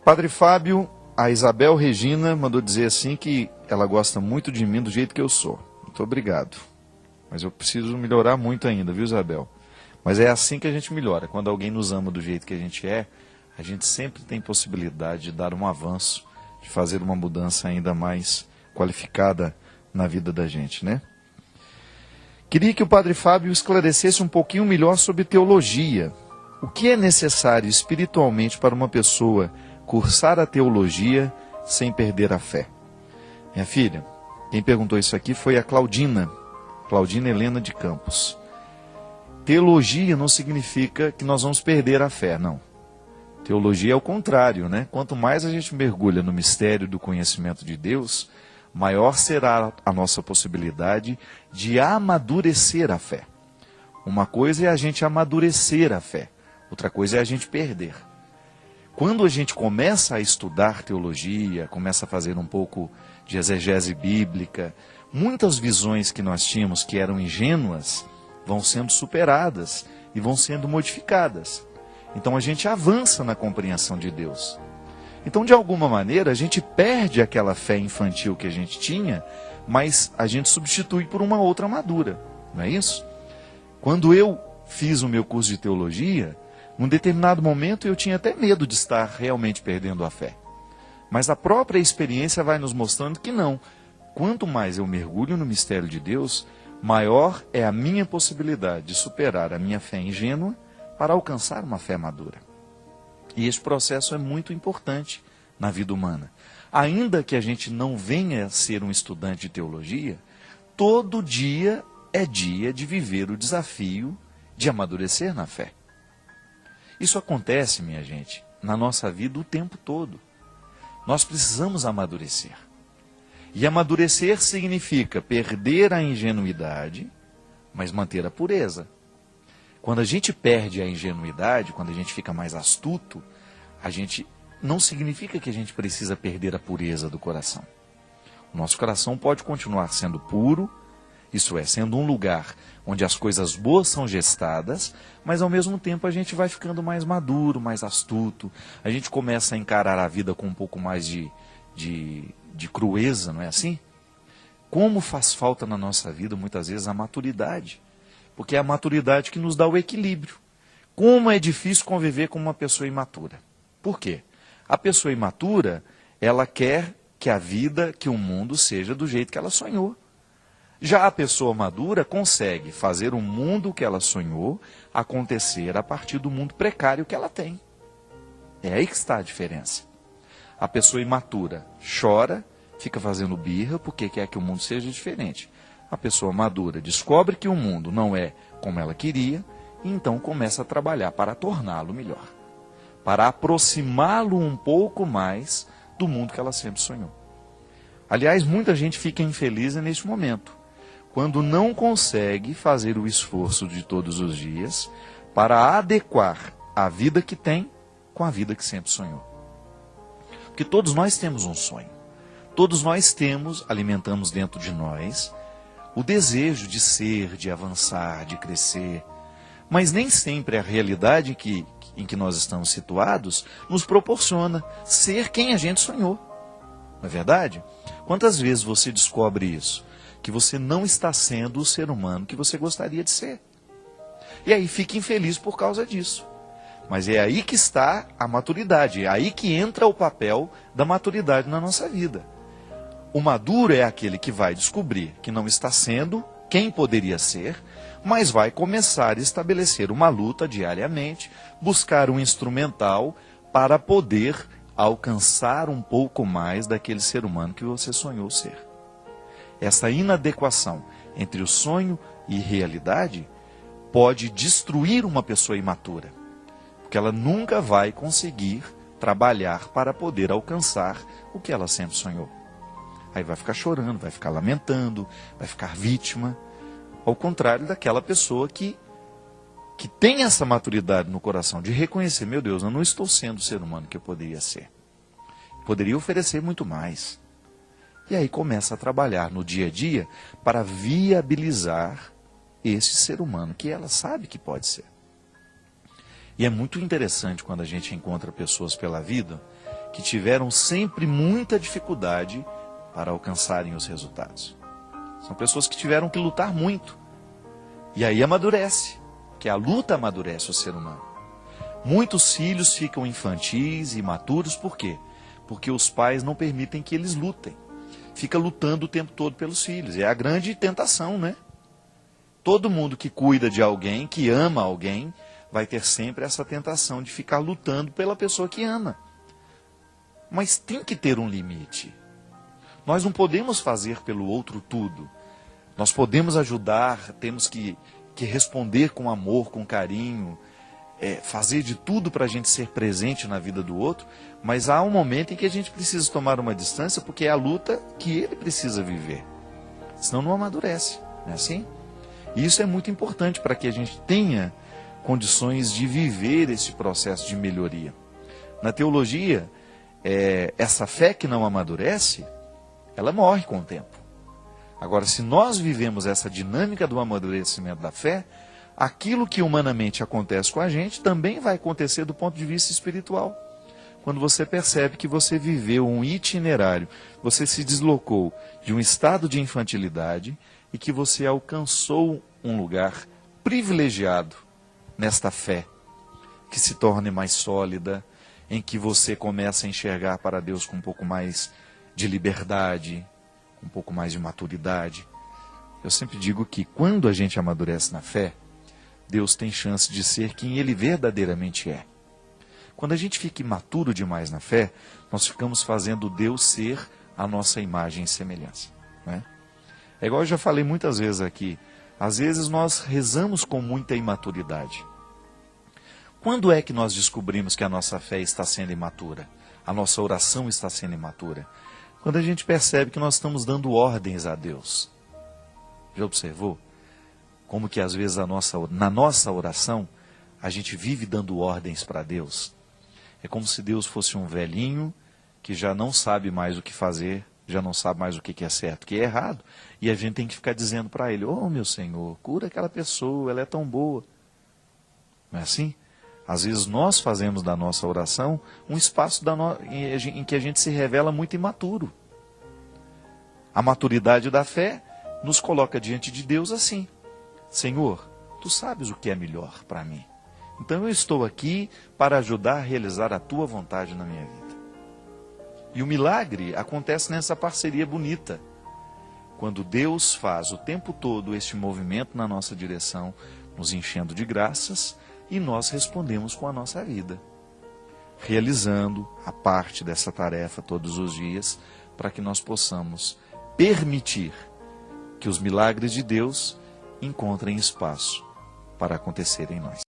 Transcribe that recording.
Padre Fábio, a Isabel Regina mandou dizer assim que ela gosta muito de mim do jeito que eu sou. Muito obrigado. Mas eu preciso melhorar muito ainda, viu, Isabel? Mas é assim que a gente melhora. Quando alguém nos ama do jeito que a gente sempre tem possibilidade de dar um avanço, de fazer uma mudança ainda mais qualificada na vida da gente, né? Queria que o Padre Fábio esclarecesse um pouquinho melhor sobre teologia. O que é necessário espiritualmente para uma pessoa cursar a teologia sem perder a fé? Minha filha, quem perguntou isso aqui foi a Claudina Helena de Campos. Teologia não significa que nós vamos perder a fé, não. Teologia é o contrário, né? Quanto mais a gente mergulha no mistério do conhecimento de Deus, maior será a nossa possibilidade de amadurecer a fé. Uma coisa é a gente amadurecer a fé, outra coisa é a gente perder. Quando a gente começa a estudar teologia, começa a fazer um pouco de exegese bíblica, muitas visões que nós tínhamos que eram ingênuas vão sendo superadas e vão sendo modificadas. Então a gente avança na compreensão de Deus. Então, de alguma maneira, a gente perde aquela fé infantil que a gente tinha, mas a gente substitui por uma outra madura, não é isso? Quando eu fiz o meu curso de teologia, num determinado momento eu tinha até medo de estar realmente perdendo a fé. Mas a própria experiência vai nos mostrando que não. Quanto mais eu mergulho no mistério de Deus, maior é a minha possibilidade de superar a minha fé ingênua para alcançar uma fé madura. E esse processo é muito importante na vida humana. Ainda que a gente não venha a ser um estudante de teologia, todo dia é dia de viver o desafio de amadurecer na fé. Isso acontece, minha gente, na nossa vida o tempo todo. Nós precisamos amadurecer. E amadurecer significa perder a ingenuidade, mas manter a pureza. Quando a gente perde a ingenuidade, quando a gente fica mais astuto, não significa que a gente precisa perder a pureza do coração. O nosso coração pode continuar sendo puro, isso é, sendo um lugar onde as coisas boas são gestadas, mas ao mesmo tempo a gente vai ficando mais maduro, mais astuto, a gente começa a encarar a vida com um pouco mais de crueza, não é assim? Como faz falta na nossa vida, muitas vezes, a maturidade. Porque é a maturidade que nos dá o equilíbrio. Como é difícil conviver com uma pessoa imatura. Por quê? A pessoa imatura, ela quer que a vida, que o mundo seja do jeito que ela sonhou. Já a pessoa madura consegue fazer o mundo que ela sonhou acontecer a partir do mundo precário que ela tem. É aí que está a diferença. A pessoa imatura chora, fica fazendo birra porque quer que o mundo seja diferente. A pessoa madura descobre que o mundo não é como ela queria, e então começa a trabalhar para torná-lo melhor, para aproximá-lo um pouco mais do mundo que ela sempre sonhou. Aliás, muita gente fica infeliz neste momento, quando não consegue fazer o esforço de todos os dias para adequar a vida que tem com a vida que sempre sonhou. Porque todos nós temos um sonho. Todos nós alimentamos dentro de nós o desejo de ser, de avançar, de crescer. Mas nem sempre a realidade em que nós estamos situados nos proporciona ser quem a gente sonhou. Não é verdade? Quantas vezes você descobre isso? Que você não está sendo o ser humano que você gostaria de ser. E aí fica infeliz por causa disso. Mas é aí que está a maturidade, é aí que entra o papel da maturidade na nossa vida. O maduro é aquele que vai descobrir que não está sendo quem poderia ser, mas vai começar a estabelecer uma luta diariamente, buscar um instrumental para poder alcançar um pouco mais daquele ser humano que você sonhou ser. Essa inadequação entre o sonho e realidade pode destruir uma pessoa imatura, porque ela nunca vai conseguir trabalhar para poder alcançar o que ela sempre sonhou. Aí vai ficar chorando, vai ficar lamentando, vai ficar vítima, ao contrário daquela pessoa que tem essa maturidade no coração de reconhecer, meu Deus, eu não estou sendo o ser humano que eu poderia ser. Poderia oferecer muito mais. E aí começa a trabalhar no dia a dia para viabilizar esse ser humano que ela sabe que pode ser. E é muito interessante quando a gente encontra pessoas pela vida que tiveram sempre muita dificuldade para alcançarem os resultados. São pessoas que tiveram que lutar muito. E aí amadurece, que a luta amadurece o ser humano. Muitos filhos ficam infantis e imaturos, por quê? Porque os pais não permitem que eles lutem. Fica lutando o tempo todo pelos filhos. É a grande tentação, né? Todo mundo que cuida de alguém, que ama alguém, vai ter sempre essa tentação de ficar lutando pela pessoa que ama. Mas tem que ter um limite. Nós não podemos fazer pelo outro tudo. Nós podemos ajudar, temos que responder com amor, com carinho, fazer de tudo para a gente ser presente na vida do outro, mas há um momento em que a gente precisa tomar uma distância, porque é a luta que ele precisa viver. Senão não amadurece, não é assim? E isso é muito importante para que a gente tenha condições de viver esse processo de melhoria. Na teologia, essa fé que não amadurece, ela morre com o tempo. Agora, se nós vivemos essa dinâmica do amadurecimento da fé, aquilo que humanamente acontece com a gente também vai acontecer do ponto de vista espiritual. Quando você percebe que você viveu um itinerário, você se deslocou de um estado de infantilidade e que você alcançou um lugar privilegiado nesta fé, que se torne mais sólida, em que você começa a enxergar para Deus com um pouco mais de liberdade, um pouco mais de maturidade. Eu sempre digo que quando a gente amadurece na fé, Deus tem chance de ser quem Ele verdadeiramente é. Quando a gente fica imaturo demais na fé, nós ficamos fazendo Deus ser a nossa imagem e semelhança, né? É igual eu já falei muitas vezes aqui, às vezes nós rezamos com muita imaturidade. Quando é que nós descobrimos que a nossa fé está sendo imatura? A nossa oração está sendo imatura? Quando a gente percebe que nós estamos dando ordens a Deus. Já observou? Como que às vezes na nossa oração, a gente vive dando ordens para Deus. É como se Deus fosse um velhinho que já não sabe mais o que fazer, já não sabe mais o que é certo, o que é errado. E a gente tem que ficar dizendo para Ele, oh meu Senhor, cura aquela pessoa, ela é tão boa. Não é assim? Às vezes nós fazemos da nossa oração um espaço em que a gente se revela muito imaturo. A maturidade da fé nos coloca diante de Deus assim. Senhor, Tu sabes o que é melhor para mim. Então eu estou aqui para ajudar a realizar a Tua vontade na minha vida. E o milagre acontece nessa parceria bonita. Quando Deus faz o tempo todo este movimento na nossa direção, nos enchendo de graças, e nós respondemos com a nossa vida, realizando a parte dessa tarefa todos os dias, para que nós possamos permitir que os milagres de Deus encontrem espaço para acontecer em nós.